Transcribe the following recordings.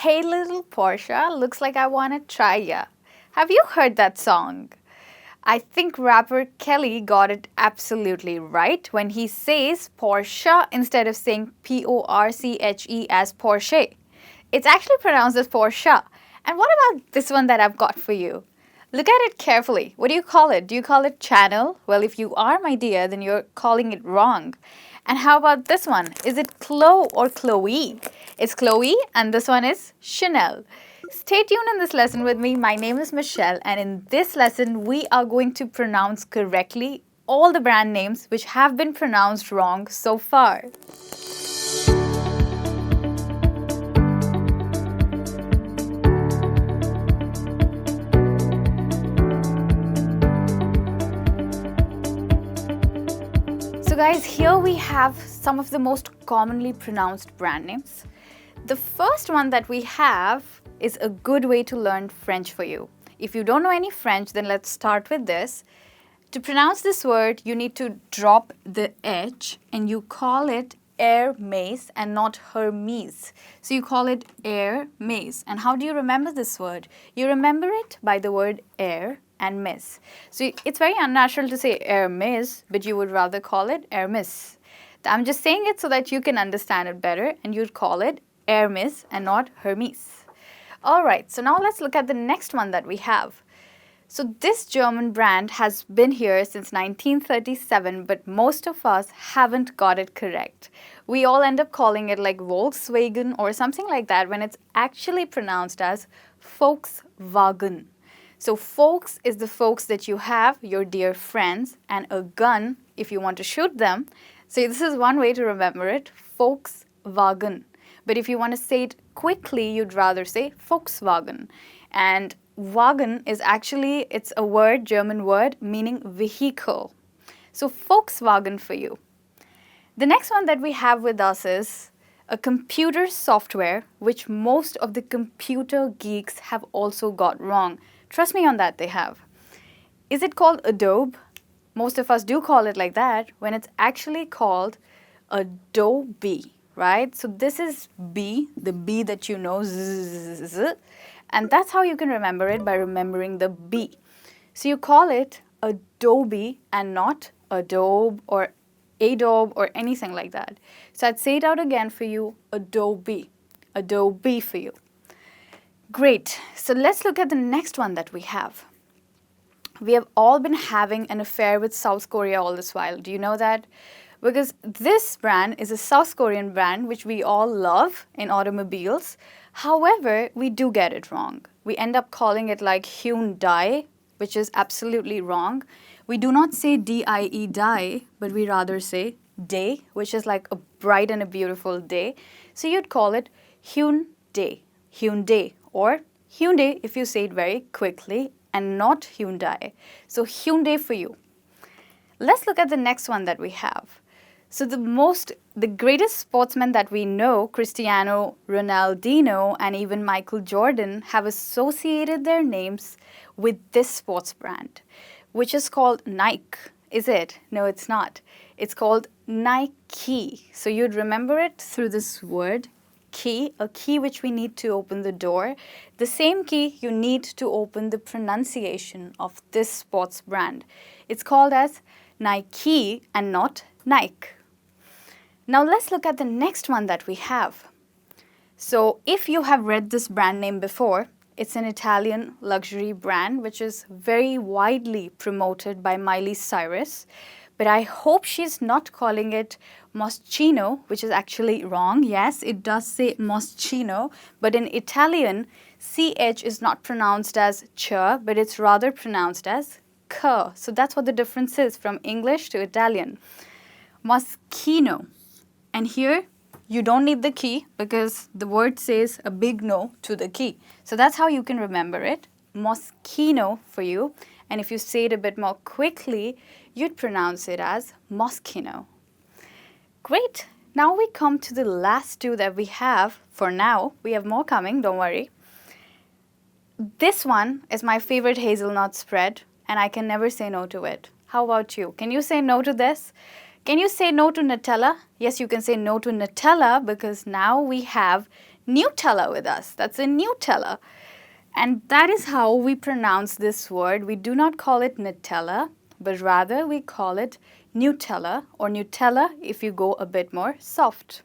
Hey little Portia, looks like I wanna try ya. Have you heard that song? I think rapper Kelly got it absolutely right when he says Portia instead of saying Porche as Porsche. It's actually pronounced as Portia. And what about this one that I've got for you? Look at it carefully. What do you call it? Do you call it channel? Well, if you are, my dear, then you're calling it wrong. And how about this one? Is it Chloe or Chloe? It's Chloe, and this one is Chanel. Stay tuned in this lesson with me. My name is Michelle, and in this lesson, we are going to pronounce correctly all the brand names which have been pronounced wrong so far. So guys, here we have some of the most commonly pronounced brand names. The first one that we have is a good way to learn French for you. If you don't know any French, then let's start with this. To pronounce this word, you need to drop the H and you call it Hermès and not Hermes. So you call it Hermès. And how do you remember this word? You remember it by the word air and miss. So it's very unnatural to say Hermès, but you would rather call it Hermès. I'm just saying it so that you can understand it better, and you'd call it Hermès and not Hermes. Alright, so now let's look at the next one that we have. So this German brand has been here since 1937, but most of us haven't got it correct. We all end up calling it like Volkswagen or something like that when it's actually pronounced as Volkswagen. So folks is the folks that you have, your dear friends, and a gun if you want to shoot them. So this is one way to remember it, Volkswagen. But if you want to say it quickly, you'd rather say Volkswagen. And Wagen is actually, it's a word, German word, meaning vehicle. So Volkswagen for you. The next one that we have with us is a computer software, which most of the computer geeks have also got wrong. Trust me on that, they have. Is it called Adobe? Most of us do call it like that, when it's actually called Adobe. Right? So this is B, the B that you know, and that's how you can remember it, by remembering the B. So you call it Adobe and not Adobe or Adobe or anything like that. So I'd say it out again for you, Adobe. Adobe for you. Great. So let's look at the next one that we have. We have all been having an affair with South Korea all this while. Do you know that? Because this brand is a South Korean brand which we all love in automobiles. However, we do get it wrong. We end up calling it like Hyundai, which is absolutely wrong. We do not say D-I-E, die, but we rather say day, which is like a bright and a beautiful day. So you'd call it Hyundai, Hyundai, or Hyundai if you say it very quickly, and not Hyundai. So Hyundai for you. Let's look at the next one that we have. So the greatest sportsmen that we know, Cristiano Ronaldo and even Michael Jordan, have associated their names with this sports brand, which is called Nike. Is it? No, it's not. It's called Nike. So you'd remember it through this word, key, a key which we need to open the door. The same key you need to open the pronunciation of this sports brand. It's called as Nike and not Nike. Now let's look at the next one that we have. So if you have read this brand name before, it's an Italian luxury brand which is very widely promoted by Miley Cyrus. But I hope she's not calling it Moschino, which is actually wrong. Yes, it does say Moschino, but in Italian, CH is not pronounced as ch, but it's rather pronounced as k. So that's what the difference is from English to Italian. Moschino. And here, you don't need the key because the word says a big no to the key. So that's how you can remember it. Moschino for you. And if you say it a bit more quickly, you'd pronounce it as Moschino. Great. Now we come to the last two that we have for now. We have more coming, don't worry. This one is my favorite hazelnut spread, and I can never say no to it. How about you? Can you say no to this? Can you say no to Nutella? Yes, you can say no to Nutella because now we have Nutella with us. That's a Nutella. And that is how we pronounce this word. We do not call it Nutella, but rather we call it Nutella, or Nutella if you go a bit more soft.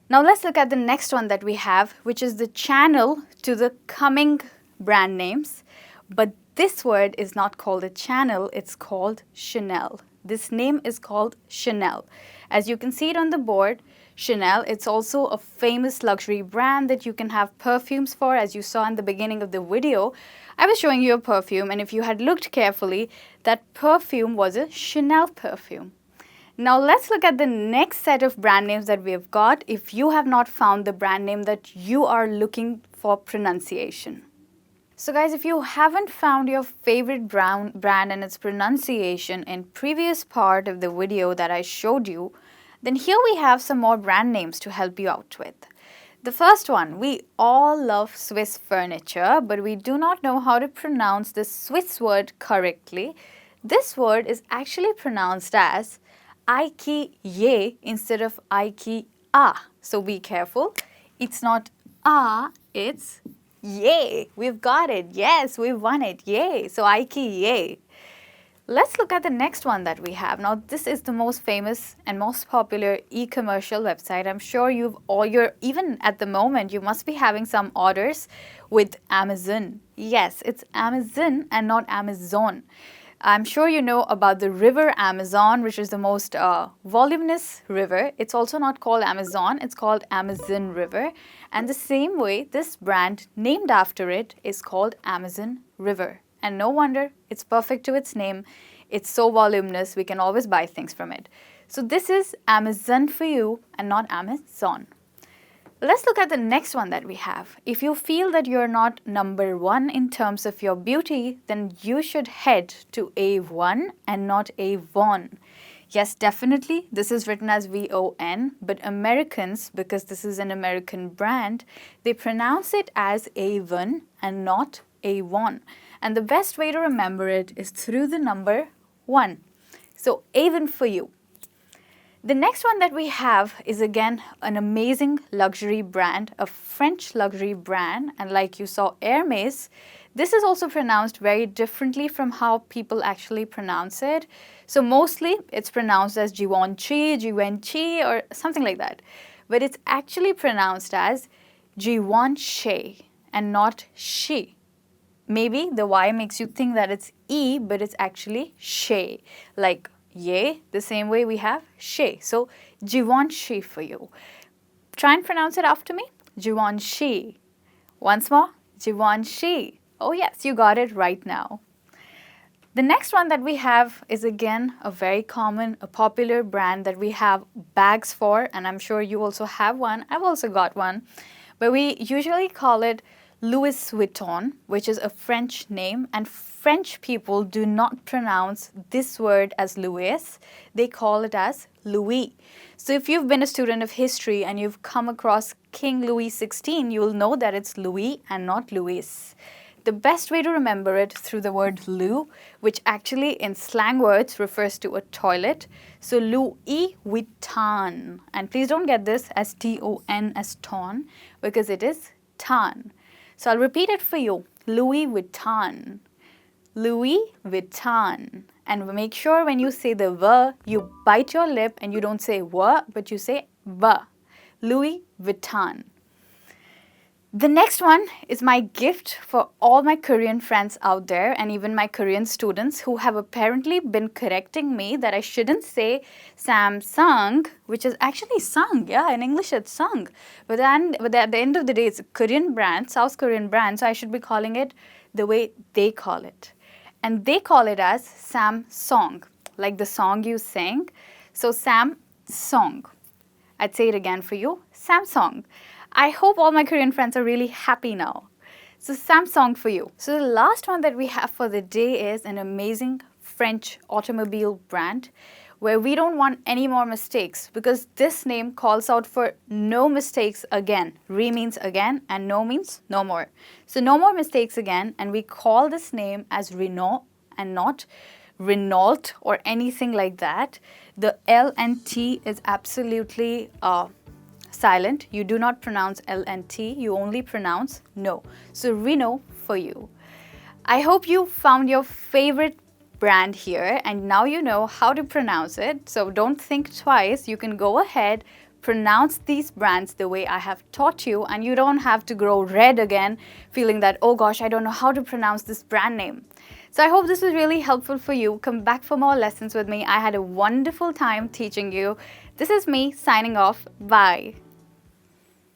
Now let's look at the next one that we have, which is the channel to the coming brand names. But this word is not called a channel, it's called Chanel. This name is called Chanel. As you can see it on the board, Chanel, it's also a famous luxury brand that you can have perfumes for. As you saw in the beginning of the video, I was showing you a perfume, and if you had looked carefully, that perfume was a Chanel perfume. Now let's look at the next set of brand names that we have got if you have not found the brand name that you are looking for pronunciation. So guys, if you haven't found your favorite brand and its pronunciation in previous part of the video that I showed you, then here we have some more brand names to help you out with. The first one, we all love Swiss furniture, but we do not know how to pronounce the Swiss word correctly. This word is actually pronounced as IKEA instead of IKEA. So be careful. It's not it's yay. We've got it. Yes, we won it. Yay. So IKEA. Let's look at the next one that we have. Now, this is the most famous and most popular e-commercial website. I'm sure even at the moment, you must be having some orders with Amazon. Yes, it's Amazon and not Amazon. I'm sure you know about the river Amazon, which is the most voluminous river. It's also not called Amazon, it's called Amazon River. And the same way, this brand named after it is called Amazon River. And no wonder, it's perfect to its name. It's so voluminous, we can always buy things from it. So this is Amazon for you and not Amazon. Let's look at the next one that we have. If you feel that you're not number one in terms of your beauty, then you should head to A1 and not Avon. Yes, definitely, this is written as V-O-N, but Americans, because this is an American brand, they pronounce it as Avon and not Avon. And the best way to remember it is through the number 1. So Avon for you. The next one that we have is again an amazing luxury brand, a French luxury brand, and like you saw Hermès, this is also pronounced very differently from how people actually pronounce it. So mostly it's pronounced as Givenchy, or something like that. But it's actually pronounced as Givenchy and not she. Maybe the Y makes you think that it's E, but it's actually she, like yay, the same way we have she. So Givenchy for you. Try and pronounce it after me. Givenchy. Once more. Givenchy. Oh yes, you got it right now. The next one that we have is again a very common, a popular brand that we have bags for, and I'm sure you also have one. I've also got one. But we usually call it Louis Vuitton, which is a French name, and French people do not pronounce this word as Louis, they call it as Louis. So if you've been a student of history and you've come across King Louis XVI, you'll know that it's Louis and not Louis. The best way to remember it through the word loo, which actually in slang words refers to a toilet. So Louis Vuitton. And please don't get this as T-O-N as ton, because it is tan. So I'll repeat it for you. Louis Vuitton. Louis Vuitton. And make sure when you say the V, you bite your lip and you don't say W, but you say V. Louis Vuitton. The next one is my gift for all my Korean friends out there and even my Korean students who have apparently been correcting me that I shouldn't say Samsung, which is actually sung. Yeah, in English it's sung. But at the end of the day, it's a Korean brand, South Korean brand, so I should be calling it the way they call it. And they call it as Samsung, like the song you sing. So Samsung. I'd say it again for you, Samsung. I hope all my Korean friends are really happy now. So Samsung for you. So the last one that we have for the day is an amazing French automobile brand where we don't want any more mistakes because this name calls out for no mistakes again. Re means again and no means no more. So no more mistakes again, and we call this name as Renault and not Renault or anything like that. The L and T is absolutely silent. You do not pronounce L and T. You only pronounce no. So Reno for you. I hope you found your favorite brand here and now you know how to pronounce it. So don't think twice. You can go ahead, pronounce these brands the way I have taught you, and you don't have to grow red again feeling that, oh gosh, I don't know how to pronounce this brand name. So I hope this was really helpful for you. Come back for more lessons with me. I had a wonderful time teaching you. This is me signing off. Bye.